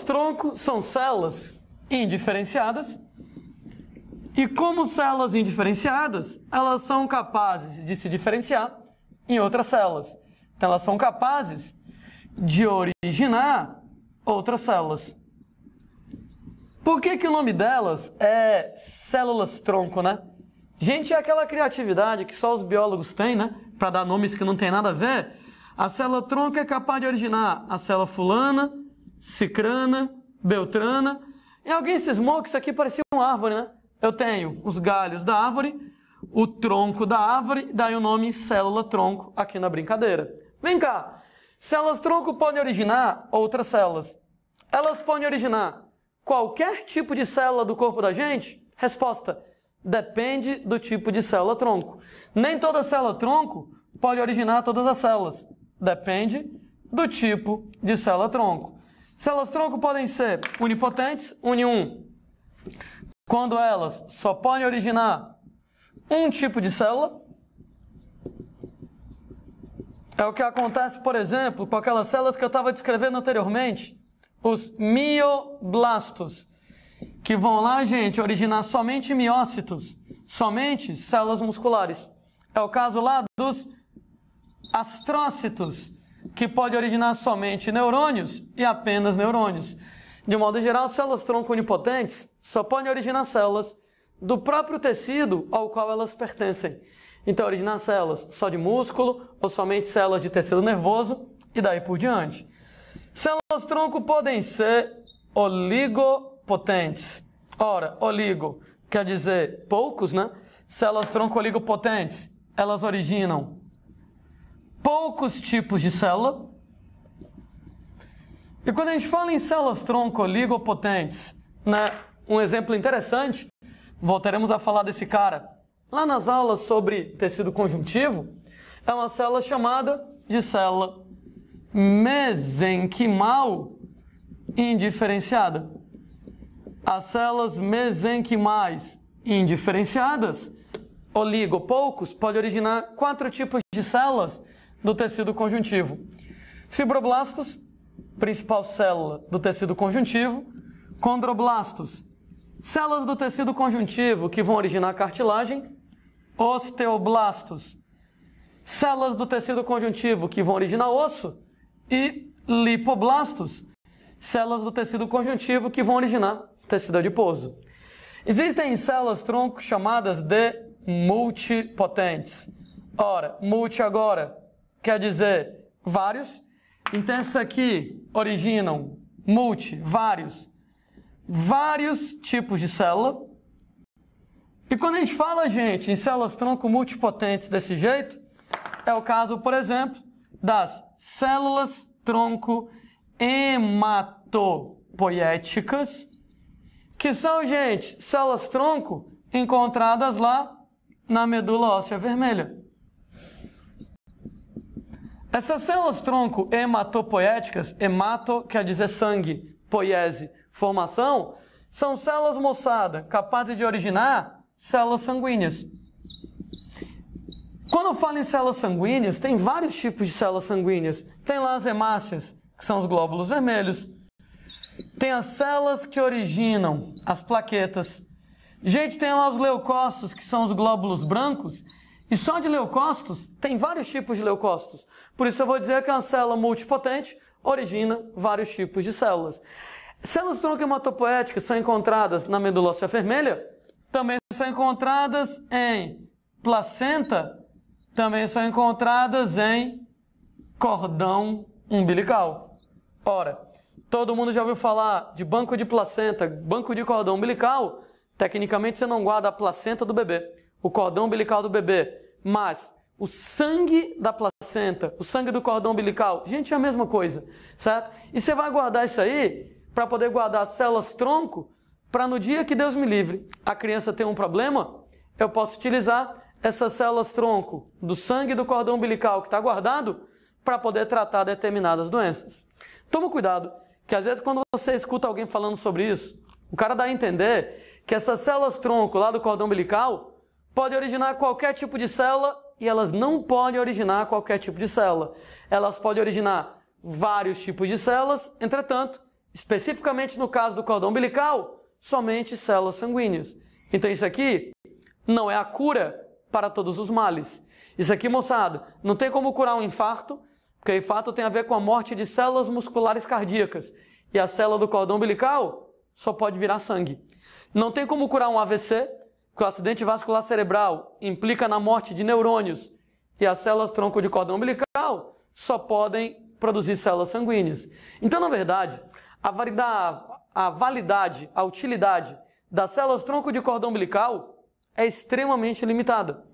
Células-tronco são células indiferenciadas e, como células indiferenciadas, elas são capazes de se diferenciar em outras células. Então, elas são capazes de originar outras células. Por que o nome delas é células-tronco, né? Gente, é aquela criatividade que só os biólogos têm, né? Para dar nomes que não tem nada a ver. A célula-tronco é capaz de originar a célula fulana, cicrana, beltrana. E alguém cismou que isso aqui parecia uma árvore, né? Eu tenho os galhos da árvore, o tronco da árvore, daí o nome célula-tronco aqui na brincadeira. Vem cá, células-tronco podem originar outras células. Elas podem originar qualquer tipo de célula do corpo da gente? Resposta: depende do tipo de célula-tronco. Nem toda célula-tronco pode originar todas as células. Depende do tipo de célula-tronco. Células-tronco podem ser unipotentes, une1, quando elas só podem originar um tipo de célula. É o que acontece, por exemplo, com aquelas células que eu estava descrevendo anteriormente, os mioblastos, que vão lá, gente, originar somente miócitos, somente células musculares. É o caso lá dos astrócitos, que pode originar somente neurônios e apenas neurônios. De modo geral, células-tronco unipotentes só podem originar células do próprio tecido ao qual elas pertencem. Então, originar células só de músculo ou somente células de tecido nervoso e daí por diante. Células-tronco podem ser oligopotentes. Ora, oligo quer dizer poucos, né? Células-tronco oligopotentes, elas originam poucos tipos de célula. E quando a gente fala em células-tronco oligopotentes, né, um exemplo interessante, voltaremos a falar desse cara lá nas aulas sobre tecido conjuntivo, é uma célula chamada de célula mesenquimal indiferenciada. As células mesenquimais indiferenciadas, oligo, poucos, pode originar 4 tipos de células do tecido conjuntivo. Fibroblastos, principal célula do tecido conjuntivo. Condroblastos, células do tecido conjuntivo que vão originar cartilagem. Osteoblastos, células do tecido conjuntivo que vão originar osso. E lipoblastos, células do tecido conjuntivo que vão originar tecido adiposo. Existem células-tronco chamadas de multipotentes. Ora, multi agora quer dizer vários. Então, essas aqui originam vários tipos de célula. E quando a gente fala, gente, em células-tronco multipotentes desse jeito, é o caso, por exemplo, das células-tronco hematopoéticas, que são, gente, células-tronco encontradas lá na medula óssea vermelha. Essas células-tronco hematopoéticas, hemato quer dizer sangue, poiese, formação, são células, moçada, capazes de originar células sanguíneas. Quando eu falo em células sanguíneas, tem vários tipos de células sanguíneas. Tem lá as hemácias, que são os glóbulos vermelhos. Tem as células que originam as plaquetas. Gente, tem lá os leucócitos, que são os glóbulos brancos. E só de leucócitos, tem vários tipos de leucócitos. Por isso eu vou dizer que uma célula multipotente origina vários tipos de células. Células-tronco hematopoéticas são encontradas na medula óssea vermelha, também são encontradas em placenta, também são encontradas em cordão umbilical. Ora, todo mundo já ouviu falar de banco de placenta, banco de cordão umbilical? Tecnicamente você não guarda a placenta do bebê, o cordão umbilical do bebê, mas o sangue da placenta, o sangue do cordão umbilical, gente, é a mesma coisa, certo? E você vai guardar isso aí para poder guardar células-tronco, para no dia que Deus me livre, a criança ter um problema, eu posso utilizar essas células-tronco do sangue do cordão umbilical que está guardado para poder tratar determinadas doenças. Toma cuidado, que às vezes quando você escuta alguém falando sobre isso, o cara dá a entender que essas células-tronco lá do cordão umbilical pode originar qualquer tipo de célula e elas não podem originar qualquer tipo de célula. Elas podem originar vários tipos de células, entretanto, especificamente no caso do cordão umbilical, somente células sanguíneas. Então isso aqui não é a cura para todos os males. Isso aqui, moçada, não tem como curar um infarto, porque o infarto tem a ver com a morte de células musculares cardíacas. E a célula do cordão umbilical só pode virar sangue. Não tem como curar um AVC, porque o acidente vascular cerebral implica na morte de neurônios. E as células tronco de cordão umbilical só podem produzir células sanguíneas. Então, na verdade, a validade, a utilidade das células tronco de cordão umbilical é extremamente limitada.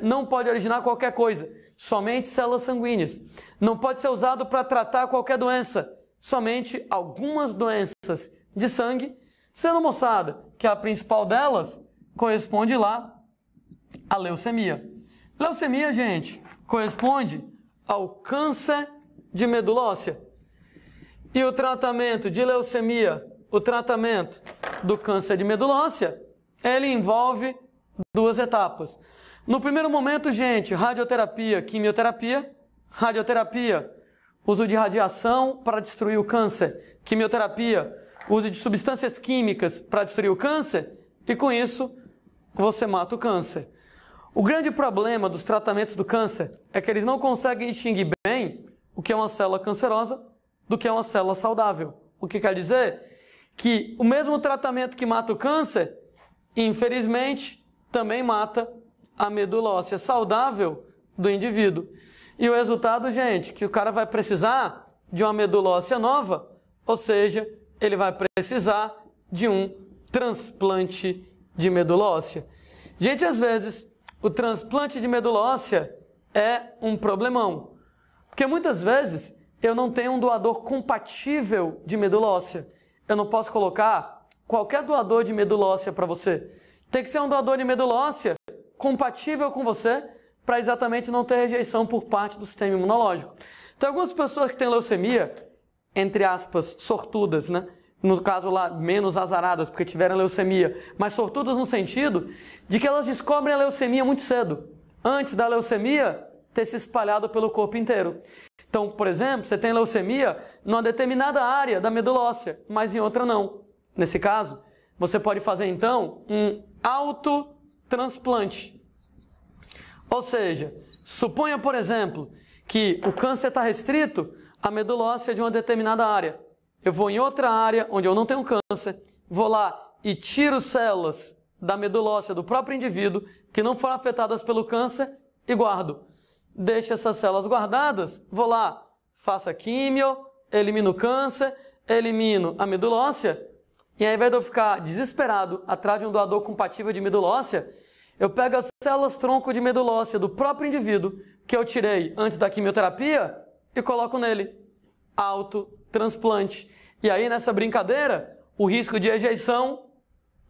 Não pode originar qualquer coisa, somente células sanguíneas. Não pode ser usado para tratar qualquer doença, somente algumas doenças de sangue, sendo, moçada, que a principal delas corresponde lá à leucemia. Leucemia, gente, corresponde ao câncer de medula óssea. E o tratamento de leucemia, o tratamento do câncer de medula óssea, ele envolve duas etapas. No primeiro momento, gente, radioterapia, quimioterapia. Radioterapia, uso de radiação para destruir o câncer. Quimioterapia, uso de substâncias químicas para destruir o câncer. E com isso, você mata o câncer. O grande problema dos tratamentos do câncer é que eles não conseguem distinguir bem o que é uma célula cancerosa do que é uma célula saudável. O que quer dizer? Que o mesmo tratamento que mata o câncer, infelizmente, também mata a medula óssea saudável do indivíduo. E o resultado, gente, que o cara vai precisar de uma medula óssea nova, ou seja, ele vai precisar de um transplante de medula óssea. Gente, às vezes, o transplante de medula óssea é um problemão, porque muitas vezes eu não tenho um doador compatível de medula óssea. Eu não posso colocar qualquer doador de medula óssea para você. Tem que ser um doador de medula óssea compatível com você, para exatamente não ter rejeição por parte do sistema imunológico. Tem algumas pessoas que têm leucemia, entre aspas, sortudas, né? No caso lá, menos azaradas, porque tiveram leucemia, mas sortudas no sentido de que elas descobrem a leucemia muito cedo, antes da leucemia ter se espalhado pelo corpo inteiro. Então, por exemplo, você tem leucemia numa determinada área da medula óssea, mas em outra não. Nesse caso, você pode fazer então um autotransplante. Ou seja, suponha, por exemplo, que o câncer está restrito à medula óssea de uma determinada área. Eu vou em outra área onde eu não tenho câncer, vou lá e tiro células da medula óssea do próprio indivíduo que não foram afetadas pelo câncer e guardo. Deixo essas células guardadas, vou lá, faço a químio, elimino o câncer, elimino a medula óssea, e ao invés de eu ficar desesperado atrás de um doador compatível de medula óssea, eu pego as células tronco de medula óssea do próprio indivíduo que eu tirei antes da quimioterapia e coloco nele. Autotransplante. E aí, nessa brincadeira, o risco de rejeição,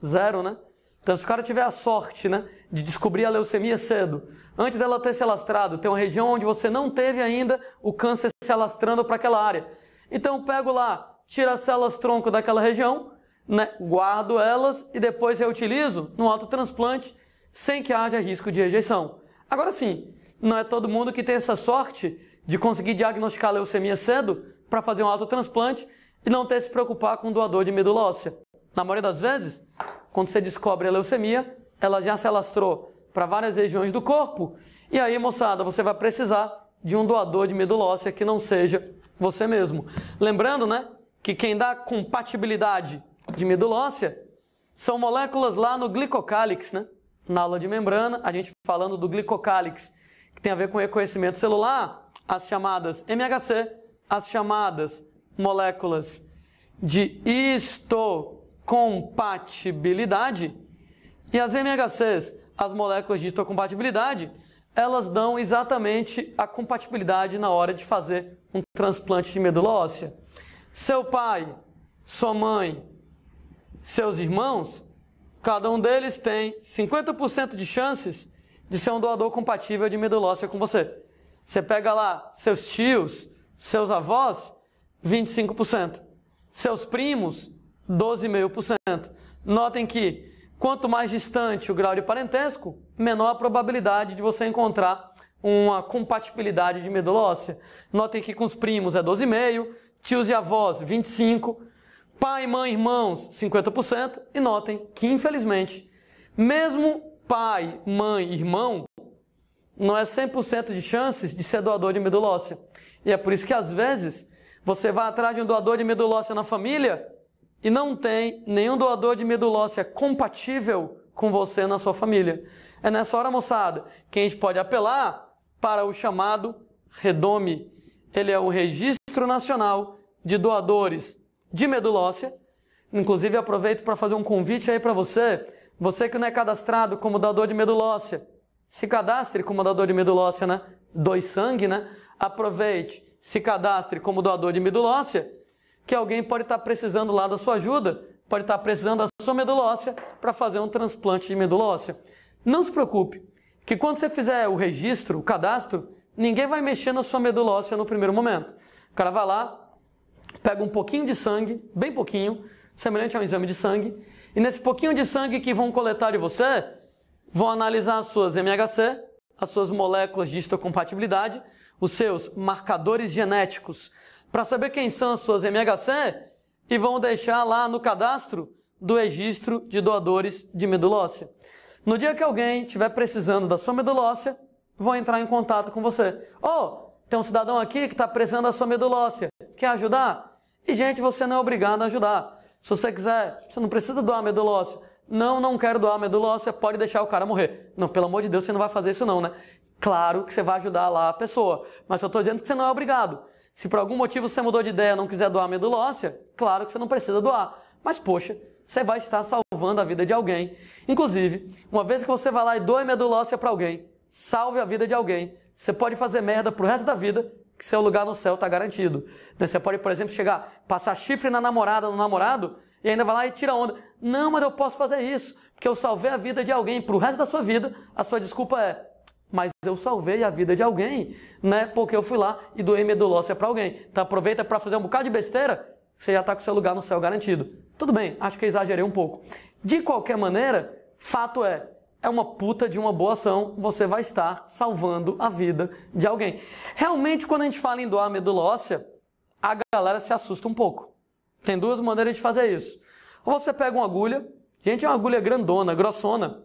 zero, né? Então, se o cara tiver a sorte, né, de descobrir a leucemia cedo, antes dela ter se alastrado, tem uma região onde você não teve ainda o câncer se alastrando para aquela área. Então, eu pego lá, tiro as células tronco daquela região, né, guardo elas e depois reutilizo no autotransplante, sem que haja risco de rejeição. Agora sim, não é todo mundo que tem essa sorte de conseguir diagnosticar a leucemia cedo para fazer um autotransplante e não ter que se preocupar com o doador de medula óssea. Na maioria das vezes, quando você descobre a leucemia, ela já se alastrou para várias regiões do corpo e aí, moçada, você vai precisar de um doador de medula óssea que não seja você mesmo. Lembrando, né, que quem dá compatibilidade de medula óssea são moléculas lá no glicocálix, né? Na aula de membrana, a gente falando do glicocálix, que tem a ver com reconhecimento celular, as chamadas MHC, as chamadas moléculas de histocompatibilidade, e as MHCs, as moléculas de histocompatibilidade, elas dão exatamente a compatibilidade na hora de fazer um transplante de medula óssea. Seu pai, sua mãe, seus irmãos, cada um deles tem 50% de chances de ser um doador compatível de medula óssea com você. Você pega lá seus tios, seus avós, 25%. Seus primos, 12,5%. Notem que quanto mais distante o grau de parentesco, menor a probabilidade de você encontrar uma compatibilidade de medula óssea. Notem que com os primos é 12,5%, tios e avós 25%, Pai, mãe, irmãos, 50%. E notem que, infelizmente, mesmo pai, mãe, irmão, não é 100% de chances de ser doador de medula óssea. E é por isso que, às vezes, você vai atrás de um doador de medula óssea na família e não tem nenhum doador de medula óssea compatível com você na sua família. É nessa hora, moçada, que a gente pode apelar para o chamado REDOME. Ele é o Registro Nacional de Doadores de Medula Óssea. Inclusive, aproveito para fazer um convite aí para você. Você que não é cadastrado como doador de medula óssea, se cadastre como doador de medula óssea, né? Doe sangue, né? Aproveite, se cadastre como doador de medula óssea, que alguém pode estar precisando lá da sua ajuda, pode estar precisando da sua medula óssea para fazer um transplante de medula óssea. Não se preocupe, que quando você fizer o registro, o cadastro, ninguém vai mexer na sua medula óssea no primeiro momento. O cara vai lá, pega um pouquinho de sangue, bem pouquinho, semelhante a um exame de sangue, e nesse pouquinho de sangue que vão coletar de você, vão analisar as suas MHC, as suas moléculas de histocompatibilidade, os seus marcadores genéticos, para saber quem são as suas MHC, e vão deixar lá no cadastro do registro de doadores de medula óssea. No dia que alguém estiver precisando da sua medula óssea, vão entrar em contato com você. Tem um cidadão aqui que está precisando da sua medula óssea. Quer ajudar? E, gente, você não é obrigado a ajudar. Se você quiser, você não precisa doar a medula óssea. Não quero doar a medula óssea, pode deixar o cara morrer. Não, pelo amor de Deus, você não vai fazer isso não, né? Claro que você vai ajudar lá a pessoa, mas eu estou dizendo que você não é obrigado. Se por algum motivo você mudou de ideia e não quiser doar a medula óssea, claro que você não precisa doar. Mas, poxa, você vai estar salvando a vida de alguém. Inclusive, uma vez que você vai lá e doa a medula óssea para alguém, salve a vida de alguém, você pode fazer merda pro resto da vida, que seu lugar no céu está garantido. Você pode, por exemplo, chegar, passar chifre na namorada, no namorado, e ainda vai lá e tira onda. Não, mas eu posso fazer isso, porque eu salvei a vida de alguém. Pro resto da sua vida, a sua desculpa é: mas eu salvei a vida de alguém, né? Porque eu fui lá e doei medula óssea para alguém. Então aproveita para fazer um bocado de besteira, você já está com seu lugar no céu garantido. Tudo bem, acho que eu exagerei um pouco. De qualquer maneira, fato é uma puta de uma boa ação, você vai estar salvando a vida de alguém. Realmente, quando a gente fala em doar medula óssea, a galera se assusta um pouco. Tem duas maneiras de fazer isso. Ou você pega uma agulha, gente, é uma agulha grandona, grossona,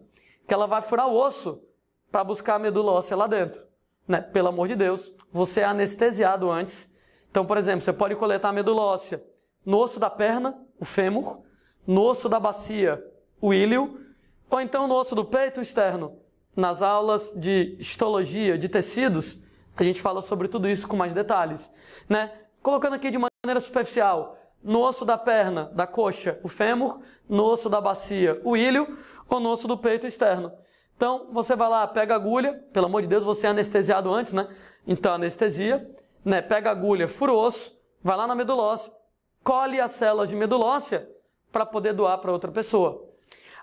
que ela vai furar o osso para buscar a medula óssea lá dentro. Né? Pelo amor de Deus, você é anestesiado antes. Então, por exemplo, você pode coletar a medula óssea no osso da perna, o fêmur, no osso da bacia, o íleo, ou então no osso do peito externo. Nas aulas de histologia de tecidos, a gente fala sobre tudo isso com mais detalhes. Né? Colocando aqui de maneira superficial, no osso da perna, da coxa, o fêmur, no osso da bacia, o íleo, ou no osso do peito externo. Então, você vai lá, pega a agulha, pelo amor de Deus, você é anestesiado antes, né? Então, anestesia, né? Pega a agulha, fura o osso, vai lá na medula óssea, colhe as células de medula óssea para poder doar para outra pessoa.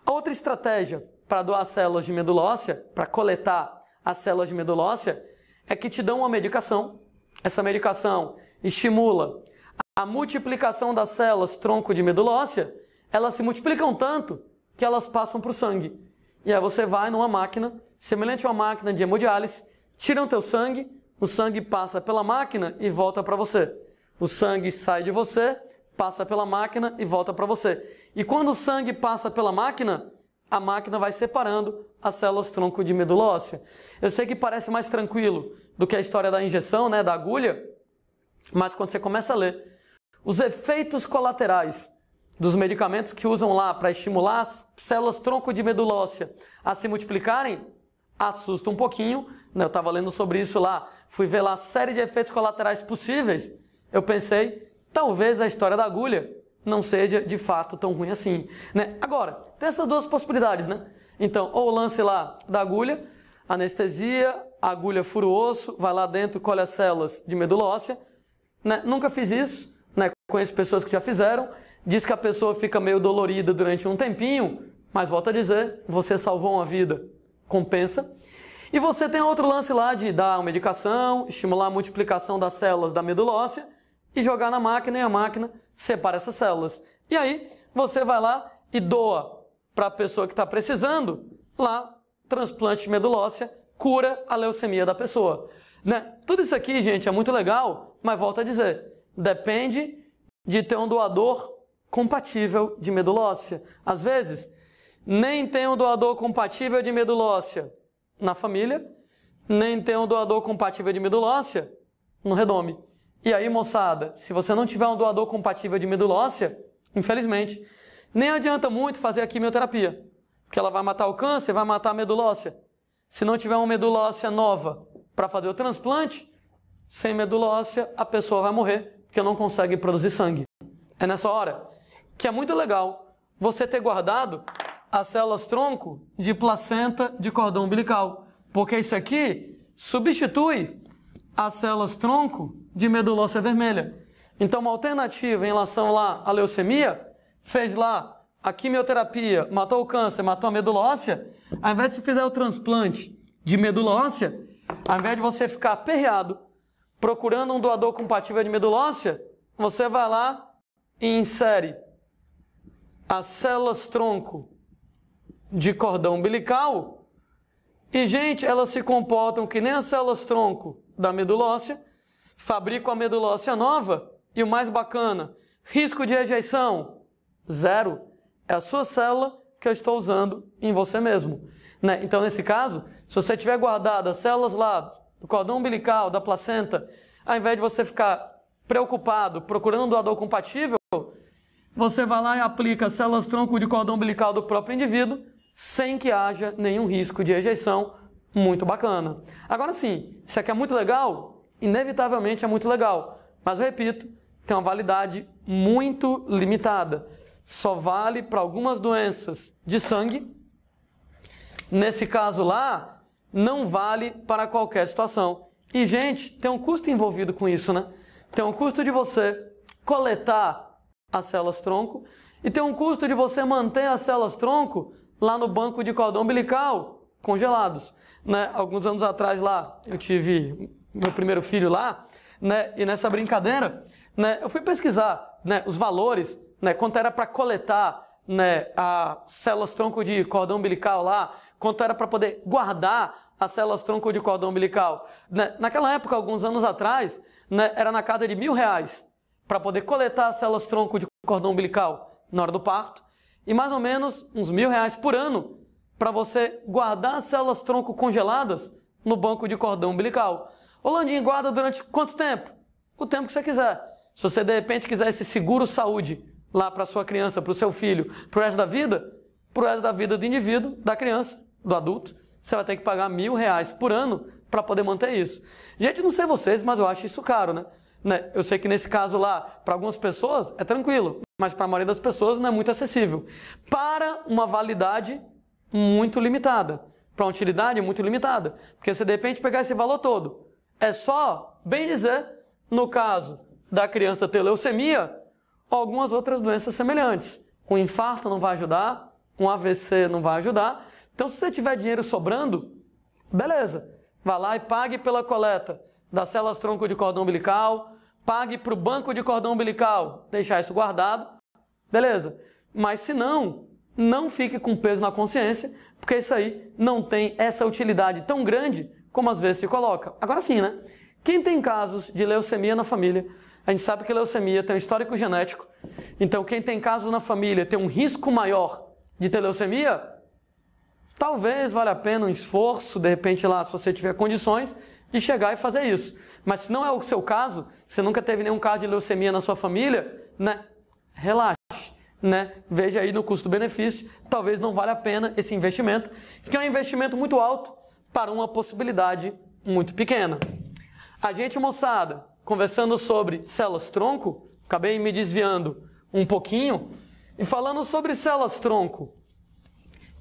A outra estratégia para doar células de medula óssea, para coletar as células de medula óssea, é que te dão uma medicação. Essa medicação estimula a multiplicação das células tronco de medula óssea. Elas se multiplicam tanto que elas passam para o sangue. E aí você vai numa máquina, semelhante a uma máquina de hemodiálise, tiram o teu sangue, o sangue passa pela máquina e volta para você. O sangue sai de você, passa pela máquina e volta para você. E quando o sangue passa pela máquina, a máquina vai separando as células tronco de medula óssea. Eu sei que parece mais tranquilo do que a história da injeção, né, da agulha, mas quando você começa a ler os efeitos colaterais dos medicamentos que usam lá para estimular as células tronco de medula óssea a se multiplicarem, assusta um pouquinho. Eu estava lendo sobre isso lá, fui ver lá a série de efeitos colaterais possíveis. Eu pensei, talvez a história da agulha não seja de fato tão ruim assim. Né? Agora, tem essas duas possibilidades, né? Então, ou o lance lá da agulha, anestesia, a agulha fura o osso, vai lá dentro, colhe as células de medula óssea. Né? Nunca fiz isso, né? Conheço pessoas que já fizeram. Diz que a pessoa fica meio dolorida durante um tempinho, mas volto a dizer, você salvou uma vida, compensa. E você tem outro lance lá de dar uma medicação, estimular a multiplicação das células da medula óssea e jogar na máquina, e a máquina separa essas células. E aí você vai lá e doa para a pessoa que está precisando, lá, transplante de medula óssea, cura a leucemia da pessoa. Né? Tudo isso aqui, gente, é muito legal, mas volto a dizer, depende de ter um doador compatível de medula óssea. Às vezes, nem tem um doador compatível de medula óssea na família, nem tem um doador compatível de medula óssea no redome. E aí, moçada, se você não tiver um doador compatível de medula óssea, infelizmente, nem adianta muito fazer a quimioterapia, porque ela vai matar o câncer, vai matar a medula óssea. Se não tiver uma medula óssea nova para fazer o transplante, sem medula óssea a pessoa vai morrer, porque não consegue produzir sangue. É nessa hora que é muito legal você ter guardado as células tronco de placenta de cordão umbilical, porque isso aqui substitui as células tronco de medula óssea vermelha. Então, uma alternativa em relação lá à leucemia, fez lá a quimioterapia, matou o câncer, matou a medula óssea, ao invés de você fizer o transplante de medula óssea, ao invés de você ficar aperreado procurando um doador compatível de medula óssea, você vai lá e insere as células tronco de cordão umbilical e, gente, elas se comportam que nem as células tronco da medula óssea, fabricam a medula óssea nova e o mais bacana, risco de rejeição, 0. É a sua célula que eu estou usando em você mesmo. Né? Então, nesse caso, se você tiver guardado as células lá do cordão umbilical, da placenta, ao invés de você ficar preocupado procurando um doador compatível, você vai lá e aplica as células tronco de cordão umbilical do próprio indivíduo, sem que haja nenhum risco de rejeição. Muito bacana. Agora sim, isso aqui é muito legal, inevitavelmente é muito legal, mas eu repito, tem uma validade muito limitada. Só vale para algumas doenças de sangue. Nesse caso lá, não vale para qualquer situação. E, gente, tem um custo envolvido com isso, né? Tem um custo de você coletar as células tronco e tem um custo de você manter as células tronco lá no banco de cordão umbilical, congelados. Né? Alguns anos atrás lá, eu tive meu primeiro filho lá, né? E nessa brincadeira, né, eu fui pesquisar, né, os valores, né, quanto era para coletar, né, as células tronco de cordão umbilical lá, quanto era para poder guardar as células tronco de cordão umbilical. Né? Naquela época, alguns anos atrás, né, era na casa de R$1.000 para poder coletar as células tronco de cordão umbilical na hora do parto e mais ou menos uns R$1.000 por ano para você guardar as células tronco congeladas no banco de cordão umbilical. Ô Landinho, guarda durante quanto tempo? O tempo que você quiser. Se você de repente quiser esse seguro saúde lá para sua criança, para o seu filho, para o resto da vida do indivíduo, da criança, do adulto, você vai ter que pagar R$1.000 por ano para poder manter isso. Gente, não sei vocês, mas eu acho isso caro, né? Eu sei que nesse caso lá, para algumas pessoas é tranquilo, mas para a maioria das pessoas não é muito acessível. Para uma validade muito limitada, para uma utilidade muito limitada. Porque se de repente pegar esse valor todo, é só, bem dizer, no caso da criança ter leucemia ou algumas outras doenças semelhantes. Um infarto não vai ajudar, um AVC não vai ajudar. Então, se você tiver dinheiro sobrando, beleza. Vá lá e pague pela coleta das células tronco de cordão umbilical, pague para o banco de cordão umbilical, deixar isso guardado, beleza. Mas se não, não fique com peso na consciência, porque isso aí não tem essa utilidade tão grande como às vezes se coloca. Agora sim, né? Quem tem casos de leucemia na família, a gente sabe que a leucemia tem um histórico genético, então quem tem casos na família tem um risco maior de ter leucemia, talvez valha a pena um esforço, de repente lá, se você tiver condições, de chegar e fazer isso. Mas se não é o seu caso, você nunca teve nenhum caso de leucemia na sua família, né? Relaxe, né? Veja aí no custo-benefício, talvez não valha a pena esse investimento, que é um investimento muito alto para uma possibilidade muito pequena. A gente, moçada, conversando sobre células tronco, acabei me desviando um pouquinho, e falando sobre células tronco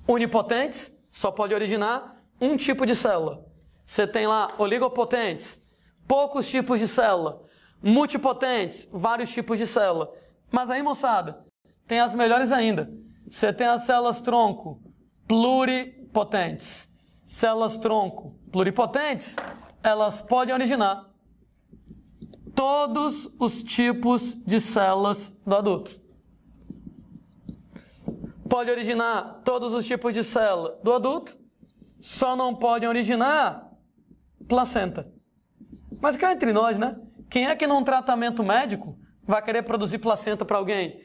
unipotentes, só pode originar um tipo de célula. Você tem lá oligopotentes, poucos tipos de célula, multipotentes, vários tipos de célula. Mas aí, moçada, tem as melhores ainda. Você tem as células tronco pluripotentes. Células tronco pluripotentes, elas podem originar todos os tipos de células do adulto. Pode originar todos os tipos de célula do adulto, só não podem originar placenta. Mas cá entre nós, né? Quem é que num tratamento médico vai querer produzir placenta para alguém?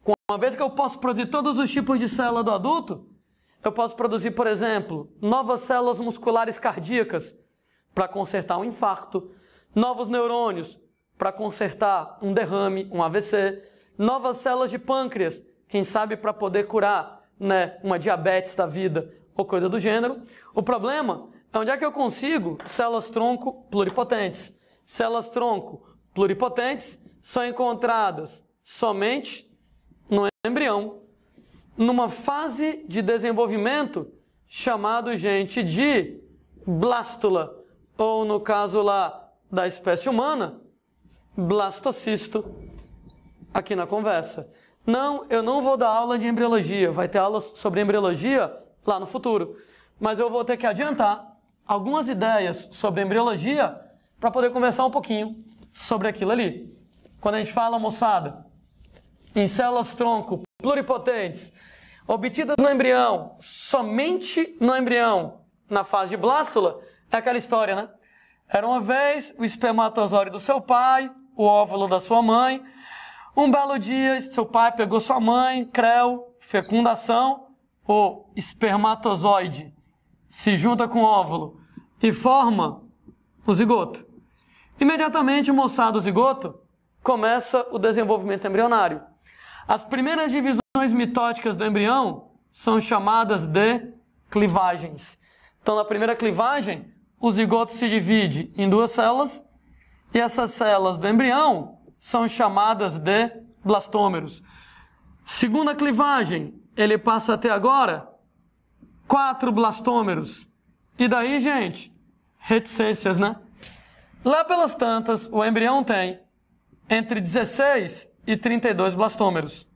Uma vez que eu posso produzir todos os tipos de célula do adulto, eu posso produzir, por exemplo, novas células musculares cardíacas para consertar um infarto, novos neurônios para consertar um derrame, um AVC, novas células de pâncreas, quem sabe para poder curar, né, uma diabetes da vida ou coisa do gênero. O problema é onde é que eu consigo células-tronco pluripotentes. Células-tronco pluripotentes são encontradas somente no embrião, numa fase de desenvolvimento chamado, gente, de blástula, ou no caso lá da espécie humana, blastocisto, aqui na conversa. Não, eu não vou dar aula de embriologia, vai ter aula sobre embriologia lá no futuro, mas eu vou ter que adiantar algumas ideias sobre embriologia para poder conversar um pouquinho sobre aquilo ali. Quando a gente fala, moçada, em células-tronco pluripotentes, obtidas no embrião, somente no embrião, na fase de blástula, é aquela história, né? Era uma vez o espermatozoide do seu pai, o óvulo da sua mãe. Um belo dia, seu pai pegou sua mãe, creu, fecundação, o espermatozoide se junta com o óvulo e forma o zigoto. Imediatamente, moçada, o zigoto, começa o desenvolvimento embrionário. As primeiras divisões mitóticas do embrião são chamadas de clivagens. Então, na primeira clivagem, o zigoto se divide em duas células e essas células do embrião são chamadas de blastômeros. Segunda clivagem, ele passa a ter agora 4 blastômeros. E daí, gente, reticências, né? Lá pelas tantas, o embrião tem entre 16 e 32 blastômeros.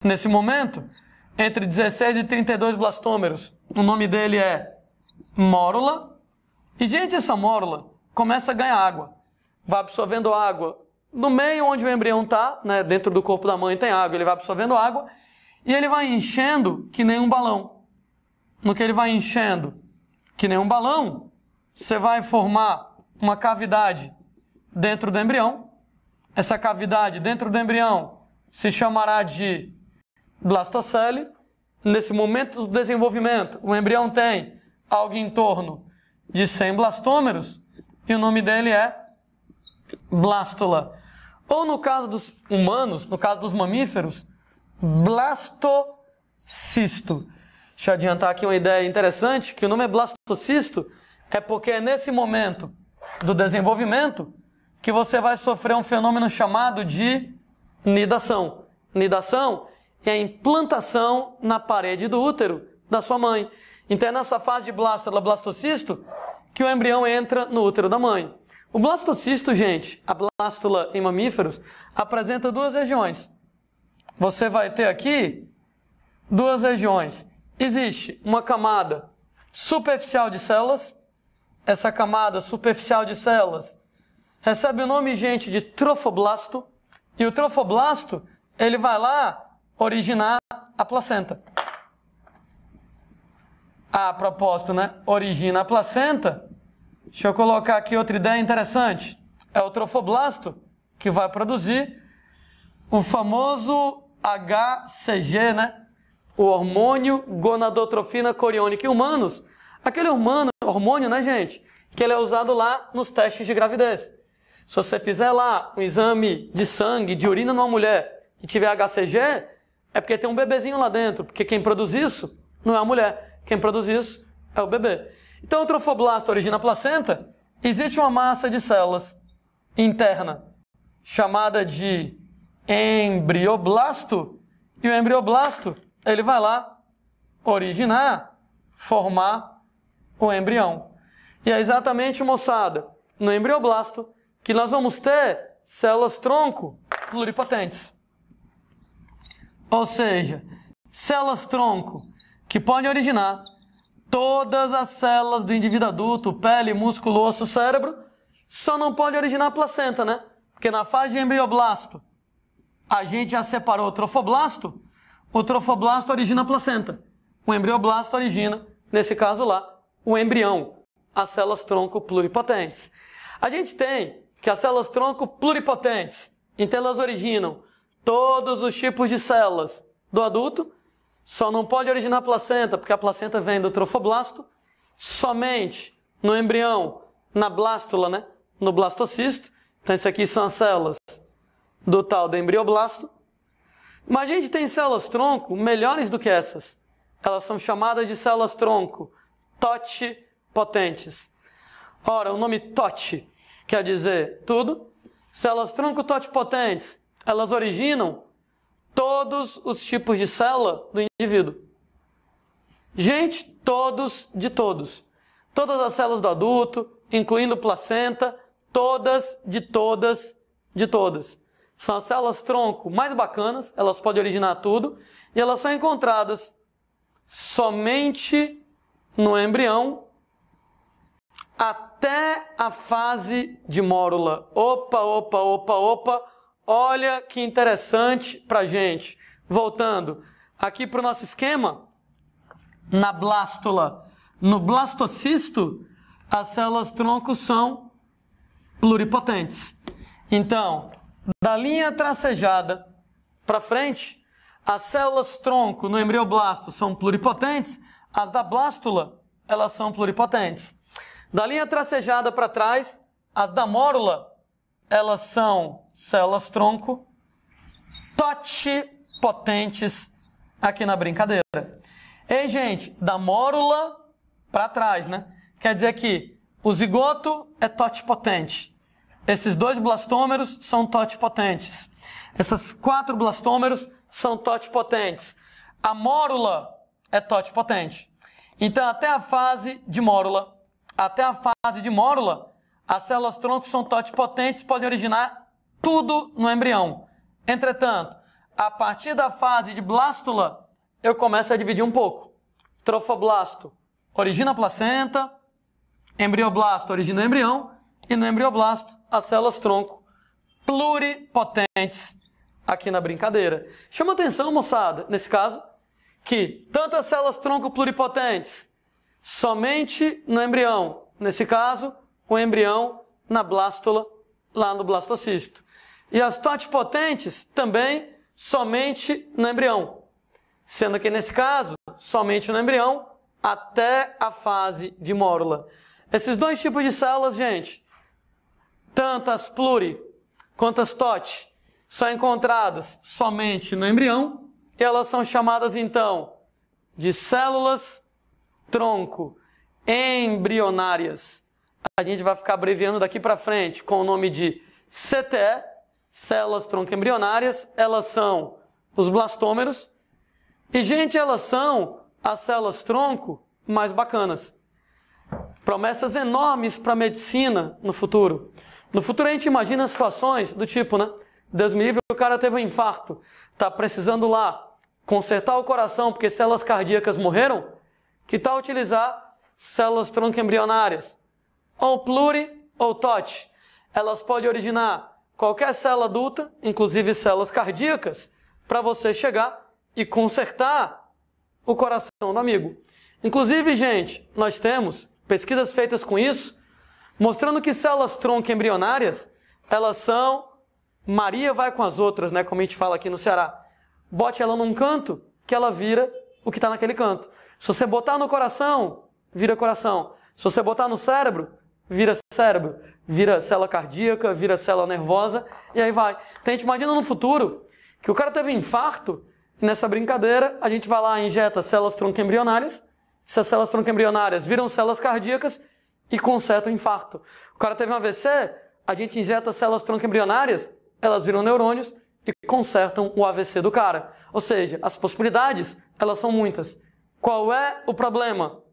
Nesse momento, entre 16 e 32 blastômeros, o nome dele é mórula. E, gente, essa mórula começa a ganhar água. Vai absorvendo água. No meio onde o embrião está, né, dentro do corpo da mãe tem água, ele vai absorvendo água e ele vai enchendo que nem um balão. No que ele vai enchendo que nem um balão, você vai formar uma cavidade dentro do embrião. Essa cavidade dentro do embrião se chamará de blastocele. Nesse momento do desenvolvimento, o embrião tem algo em torno de 100 blastômeros e o nome dele é blástula. Ou no caso dos humanos, no caso dos mamíferos, blastocisto. Deixa eu adiantar aqui uma ideia interessante, que o nome é blastocisto é porque é nesse momento do desenvolvimento que você vai sofrer um fenômeno chamado de nidação. Nidação é a implantação na parede do útero da sua mãe. Então é nessa fase de blástula, blastocisto, que o embrião entra no útero da mãe. O blastocisto, gente, a blástula em mamíferos, apresenta duas regiões. Você vai ter aqui duas regiões. Existe uma camada superficial de células. Essa camada superficial de células recebe o nome, gente, de trofoblasto. E o trofoblasto, ele vai lá originar a placenta. A propósito, né? Origina a placenta. Deixa eu colocar aqui outra ideia interessante. É o trofoblasto que vai produzir o famoso HCG, né? O hormônio gonadotrofina coriônica em humanos. Aquele hormônio, né, gente? Que ele é usado lá nos testes de gravidez. Se você fizer lá um exame de sangue, de urina numa mulher e tiver HCG, é porque tem um bebezinho lá dentro. Porque quem produz isso não é a mulher. Quem produz isso é o bebê. Então, o trofoblasto origina a placenta. Existe uma massa de células interna chamada de embrioblasto. E o embrioblasto, ele vai lá originar, formar o embrião. E é exatamente, moçada, no embrioblasto que nós vamos ter células-tronco pluripotentes. Ou seja, células-tronco que podem originar todas as células do indivíduo adulto, pele, músculo, osso, cérebro, só não pode originar a placenta, né? Porque na fase de embrioblasto, a gente já separou o trofoblasto origina a placenta. O embrioblasto origina, nesse caso lá, o embrião, as células-tronco pluripotentes. A gente tem que as células-tronco pluripotentes, então elas originam todos os tipos de células do adulto, só não pode originar placenta, porque a placenta vem do trofoblasto, somente no embrião, na blástula, né? No blastocisto. Então, isso aqui são as células do tal do embrioblasto. Mas a gente tem células-tronco melhores do que essas. Elas são chamadas de células-tronco totipotentes. Ora, o nome TOT quer dizer tudo. Células-tronco totipotentes, elas originam todos os tipos de célula do indivíduo. Gente, todos de todos. Todas as células do adulto, incluindo placenta, todas de todas de todas. São as células-tronco mais bacanas, elas podem originar tudo, e elas são encontradas somente no embrião até a fase de mórula. Opa, olha que interessante pra gente. Voltando aqui para o nosso esquema, na blástula, no blastocisto, as células-tronco são pluripotentes. Então, da linha tracejada para frente, as células-tronco no embrioblasto são pluripotentes, as da blástula, elas são pluripotentes. Da linha tracejada para trás, as da mórula, elas são células-tronco totipotentes aqui na brincadeira. Ei, gente, da mórula para trás, né? Quer dizer que o zigoto é totipotente. Esses 2 blastômeros são totipotentes. Essas 4 blastômeros são totipotentes. A mórula é totipotente. Então, até a fase de mórula, as células-tronco são totipotentes, podem originar tudo no embrião. Entretanto, a partir da fase de blástula, eu começo a dividir um pouco. Trofoblasto origina a placenta, embrioblasto origina o embrião, e no embrioblasto, as células-tronco pluripotentes aqui na brincadeira. Chama atenção, moçada, nesse caso, que tanto as células-tronco pluripotentes somente no embrião, nesse caso, o embrião na blástula, lá no blastocisto. E as totipotentes também somente no embrião, sendo que nesse caso, somente no embrião até a fase de mórula. Esses 2 tipos de células, gente, tanto as pluri quanto as tot, são encontradas somente no embrião, e elas são chamadas então de células-tronco embrionárias. A gente vai ficar abreviando daqui para frente com o nome de CTE, células-tronco embrionárias. Elas são os blastômeros. E, gente, elas são as células-tronco mais bacanas. Promessas enormes para a medicina no futuro. No futuro a gente imagina situações do tipo, né? Deus me livre, o cara teve um infarto, tá precisando lá consertar o coração porque células cardíacas morreram. Que tal utilizar células-tronco embrionárias? Ou pluri ou tot. Elas podem originar qualquer célula adulta, inclusive células cardíacas, para você chegar e consertar o coração do amigo. Inclusive, gente, nós temos pesquisas feitas com isso, mostrando que células-tronco embrionárias, elas são Maria vai com as outras, né? Como a gente fala aqui no Ceará. Bote ela num canto, que ela vira o que está naquele canto. Se você botar no coração, vira coração. Se você botar no cérebro, vira cérebro. Vira célula cardíaca, vira célula nervosa, e aí vai. Então a gente imagina no futuro que o cara teve um infarto, e nessa brincadeira a gente vai lá e injeta células-tronco embrionárias. Essas células-tronco embrionárias viram células cardíacas e conserta o infarto. O cara teve um AVC, a gente injeta células-tronco embrionárias, elas viram neurônios e consertam o AVC do cara. Ou seja, as possibilidades, elas são muitas. Qual é o problema?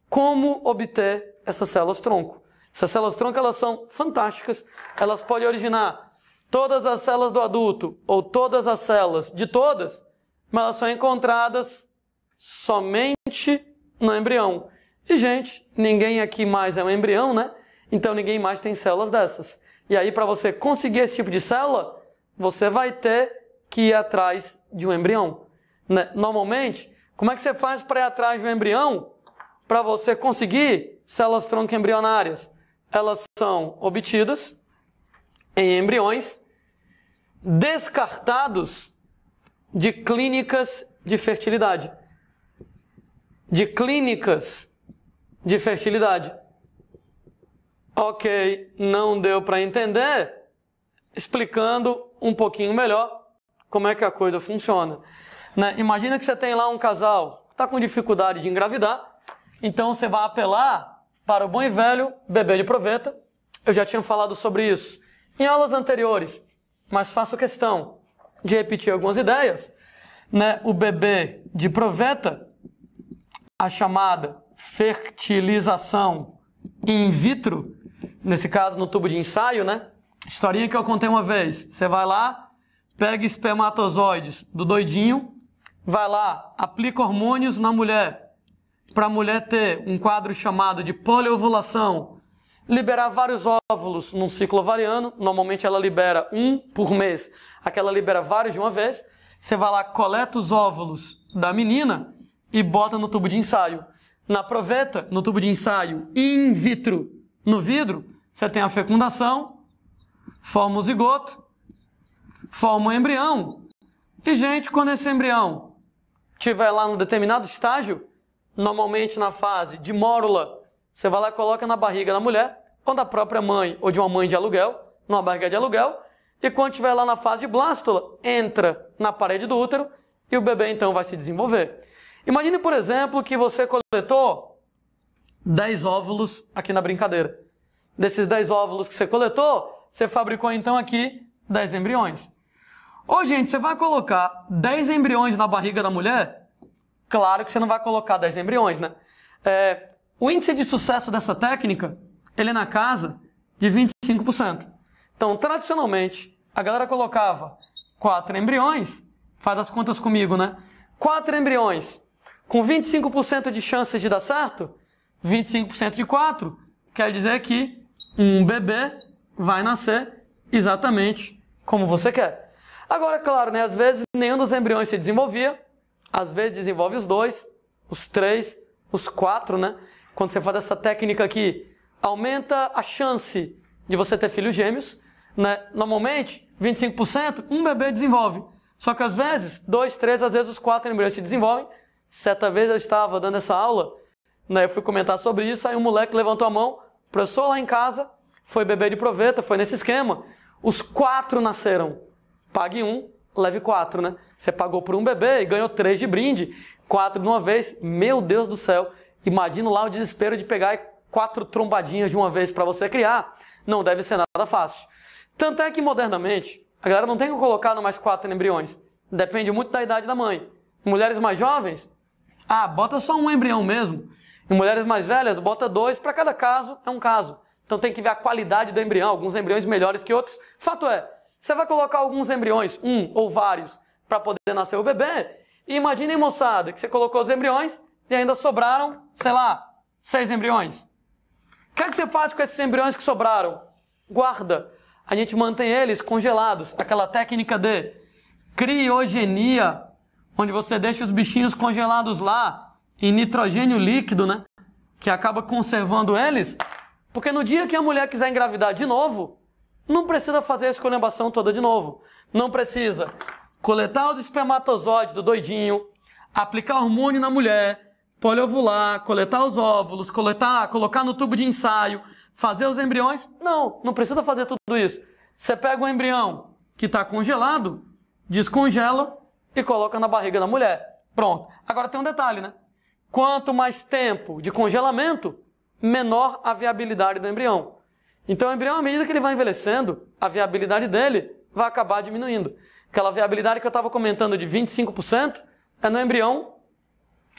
Como obter essas células-tronco? Essas células-tronco, elas são fantásticas. Elas podem originar todas as células do adulto ou todas as células de todas, mas elas são encontradas somente no embrião. E, gente, ninguém aqui mais é um embrião, né? Então, ninguém mais tem células dessas. E aí, para você conseguir esse tipo de célula, você vai ter que ir atrás de um embrião. Né? Normalmente, como é que você faz para ir atrás de um embrião para você conseguir células-tronco embrionárias? Elas são obtidas em embriões descartados de clínicas de fertilidade. De clínicas de fertilidade. Ok, não deu para entender? Explicando um pouquinho melhor como é que a coisa funciona. Né? Imagina que você tem lá um casal que está com dificuldade de engravidar, então você vai apelar para o bom e velho bebê de proveta. Eu já tinha falado sobre isso em aulas anteriores, mas faço questão de repetir algumas ideias. Né? O bebê de proveta, a chamada fertilização in vitro, nesse caso no tubo de ensaio, né? Historinha que eu contei uma vez. Você vai lá, pega espermatozoides do doidinho, vai lá, aplica hormônios na mulher, para a mulher ter um quadro chamado de poliovulação, liberar vários óvulos num ciclo ovariano. Normalmente ela libera um por mês, aquela libera vários de uma vez. Você vai lá, coleta os óvulos da menina e bota no tubo de ensaio. Na proveta, no tubo de ensaio in vitro, no vidro, você tem a fecundação, forma o zigoto, forma o embrião. E, gente, quando esse embrião estiver lá num determinado estágio, normalmente na fase de mórula, você vai lá e coloca na barriga da mulher, ou da própria mãe, ou de uma mãe de aluguel, numa barriga de aluguel, e quando estiver lá na fase de blástula, entra na parede do útero e o bebê então vai se desenvolver. Imagine, por exemplo, que você coletou 10 óvulos aqui na brincadeira. Desses 10 óvulos que você coletou, você fabricou então aqui 10 embriões. Ô, gente, você vai colocar 10 embriões na barriga da mulher? Claro que você não vai colocar 10 embriões, né? O índice de sucesso dessa técnica, ele é na casa de 25%. Então, tradicionalmente, a galera colocava 4 embriões, faz as contas comigo, né? 4 embriões com 25% de chances de dar certo, 25% de 4, quer dizer que um bebê vai nascer exatamente como você quer. Agora, claro, né? Às vezes nenhum dos embriões se desenvolvia, às vezes desenvolve os 2, os 3, os 4, né? Quando você faz essa técnica aqui, aumenta a chance de você ter filhos gêmeos, né? Normalmente, 25%, um bebê desenvolve. Só que às vezes, 2, 3, às vezes os 4 embriões se desenvolvem. Certa vez eu estava dando essa aula, né? Eu fui comentar sobre isso, aí um moleque levantou a mão, professor lá em casa, foi bebê de proveta, foi nesse esquema. Os 4 nasceram. Pague 1, leve 4, né? Você pagou por um bebê e ganhou 3 de brinde, 4 de uma vez. Meu Deus do céu, imagino lá o desespero de pegar 4 trombadinhas de uma vez para você criar. Não deve ser nada fácil. Tanto é que modernamente, a galera não tem que colocar no mais 4 embriões. Depende muito da idade da mãe. Em mulheres mais jovens, bota só um embrião mesmo. Em mulheres mais velhas, bota 2, para cada caso é um caso. Então tem que ver a qualidade do embrião, alguns embriões melhores que outros. Fato é, você vai colocar alguns embriões, um ou vários, para poder nascer o bebê. E imaginem, moçada, que você colocou os embriões e ainda sobraram, sei lá, 6 embriões. O que é que você faz com esses embriões que sobraram? Guarda. A gente mantém eles congelados. Aquela técnica de criogenia, onde você deixa os bichinhos congelados lá em nitrogênio líquido, né? Que acaba conservando eles. Porque no dia que a mulher quiser engravidar de novo, não precisa fazer a esculhambação toda de novo. Não precisa coletar os espermatozoides do doidinho, aplicar hormônio na mulher, poliovular, coletar os óvulos, colocar no tubo de ensaio, fazer os embriões. Não precisa fazer tudo isso. Você pega um embrião que está congelado, descongela e coloca na barriga da mulher. Pronto. Agora tem um detalhe, né? Quanto mais tempo de congelamento, menor a viabilidade do embrião. Então o embrião, à medida que ele vai envelhecendo, a viabilidade dele vai acabar diminuindo. Aquela viabilidade que eu estava comentando de 25% é no embrião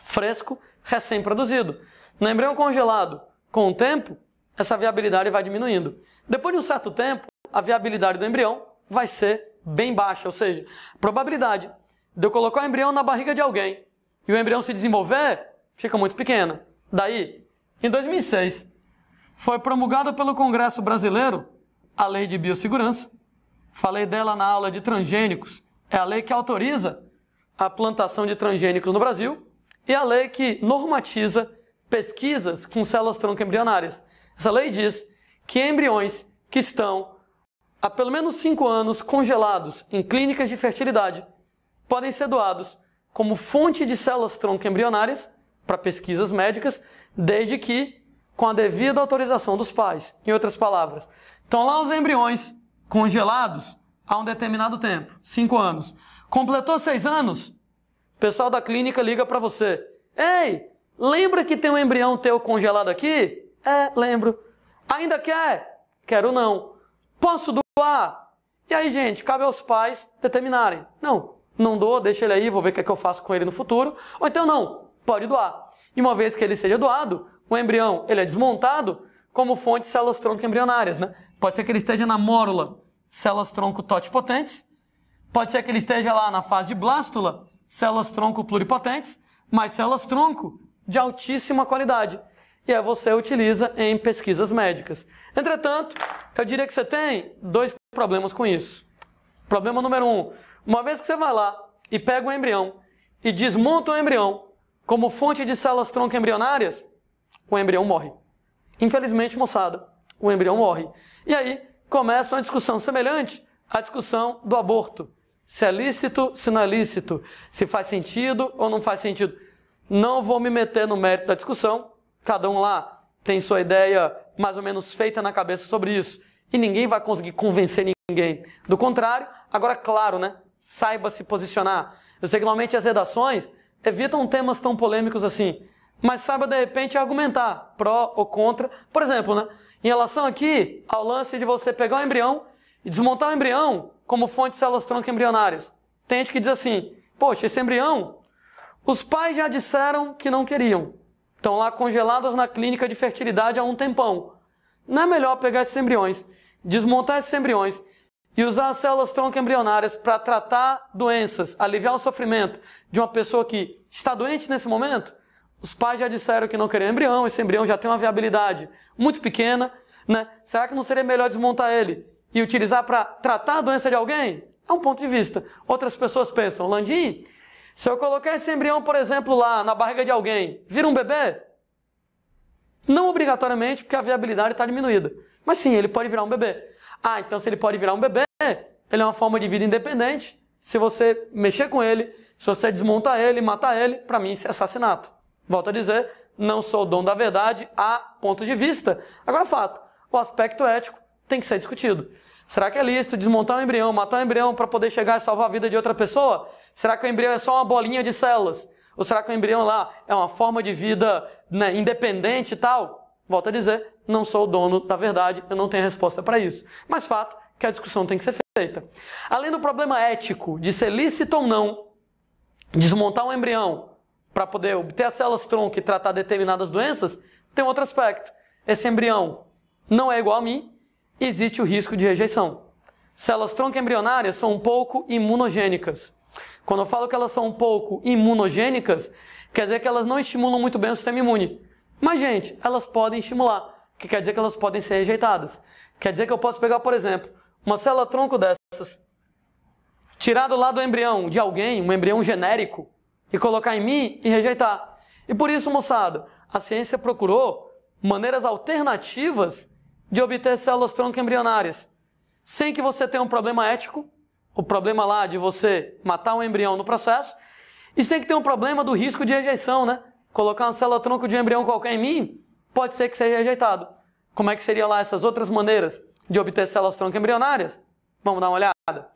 fresco, recém-produzido. No embrião congelado, com o tempo, essa viabilidade vai diminuindo. Depois de um certo tempo, a viabilidade do embrião vai ser bem baixa, ou seja, a probabilidade de eu colocar o embrião na barriga de alguém e o embrião se desenvolver fica muito pequena. Daí, em 2006, foi promulgada pelo Congresso Brasileiro a Lei de Biossegurança. Falei dela na aula de transgênicos. É a lei que autoriza a plantação de transgênicos no Brasil e a lei que normatiza pesquisas com células tronco embrionárias. Essa lei diz que embriões que estão há pelo menos 5 anos congelados em clínicas de fertilidade podem ser doados como fonte de células-tronco embrionárias para pesquisas médicas, desde que com a devida autorização dos pais. Em outras palavras, estão lá os embriões congelados há um determinado tempo, 5 anos. Completou 6 anos, o pessoal da clínica liga para você. Ei, lembra que tem um embrião teu congelado aqui? É, lembro. Ainda quer? Quero não. Posso doar? E aí, gente, cabe aos pais determinarem. Não dou, deixa ele aí, vou ver o que é que eu faço com ele no futuro. Ou então não, pode doar. E uma vez que ele seja doado, o embrião ele é desmontado como fonte de células-tronco embrionárias, né? Pode ser que ele esteja na mórula, células-tronco totipotentes. Pode ser que ele esteja lá na fase de blástula, células-tronco pluripotentes, mas células-tronco de altíssima qualidade. E aí você utiliza em pesquisas médicas. Entretanto, eu diria que você tem 2 problemas com isso. Problema número 1, uma vez que você vai lá e pega o embrião e desmonta o embrião como fonte de células-tronco embrionárias, o embrião morre. Infelizmente, moçada, o embrião morre. E aí começa uma discussão semelhante à discussão do aborto. Se é lícito, se não é lícito, se faz sentido ou não faz sentido. Não vou me meter no mérito da discussão, cada um lá tem sua ideia mais ou menos feita na cabeça sobre isso, e ninguém vai conseguir convencer ninguém. Do contrário, agora claro, né? Saiba se posicionar. Eu sei que normalmente as redações evitam temas tão polêmicos assim, mas saiba de repente argumentar pró ou contra. Por exemplo, né? Em relação aqui ao lance de você pegar o embrião e desmontar o embrião como fonte de células-tronco embrionárias. Tem gente que diz assim, poxa, esse embrião, os pais já disseram que não queriam. Estão lá congelados na clínica de fertilidade há um tempão. Não é melhor pegar esses embriões, desmontar esses embriões e usar as células-tronco embrionárias para tratar doenças, aliviar o sofrimento de uma pessoa que está doente nesse momento? Os pais já disseram que não queriam embrião, esse embrião já tem uma viabilidade muito pequena, né? Será que não seria melhor desmontar ele e utilizar para tratar a doença de alguém? É um ponto de vista. Outras pessoas pensam, Landim, se eu colocar esse embrião, por exemplo, lá na barriga de alguém, vira um bebê? Não obrigatoriamente, porque a viabilidade está diminuída. Mas sim, ele pode virar um bebê. Ah, então se ele pode virar um bebê, ele é uma forma de vida independente. Se você mexer com ele, se você desmontar ele, matar ele, para mim isso é assassinato. Volto a dizer, não sou o dono da verdade, há pontos de vista. Agora, fato, o aspecto ético tem que ser discutido. Será que é lícito desmontar um embrião, matar um embrião para poder chegar e salvar a vida de outra pessoa? Será que o embrião é só uma bolinha de células? Ou será que o embrião lá é uma forma de vida, né, independente e tal? Volto a dizer, não sou o dono da verdade, eu não tenho resposta para isso. Mas fato que a discussão tem que ser feita. Além do problema ético de ser lícito ou não desmontar um embrião para poder obter as células-tronco e tratar determinadas doenças, tem outro aspecto. Esse embrião não é igual a mim, existe o risco de rejeição. Células-tronco embrionárias são um pouco imunogênicas. Quando eu falo que elas são um pouco imunogênicas, quer dizer que elas não estimulam muito bem o sistema imune. Mas, gente, elas podem estimular, que quer dizer que elas podem ser rejeitadas. Quer dizer que eu posso pegar, por exemplo, uma célula-tronco dessas, tirar do lado do embrião de alguém, um embrião genérico, e colocar em mim e rejeitar. E por isso, moçada, a ciência procurou maneiras alternativas de obter células-tronco embrionárias, sem que você tenha um problema ético, o problema lá de você matar um embrião no processo, e sem que tenha um problema do risco de rejeição, né? Colocar uma célula-tronco de um embrião qualquer em mim, pode ser que seja rejeitado. Como é que seria lá essas outras maneiras de obter células-tronco embrionárias? Vamos dar uma olhada?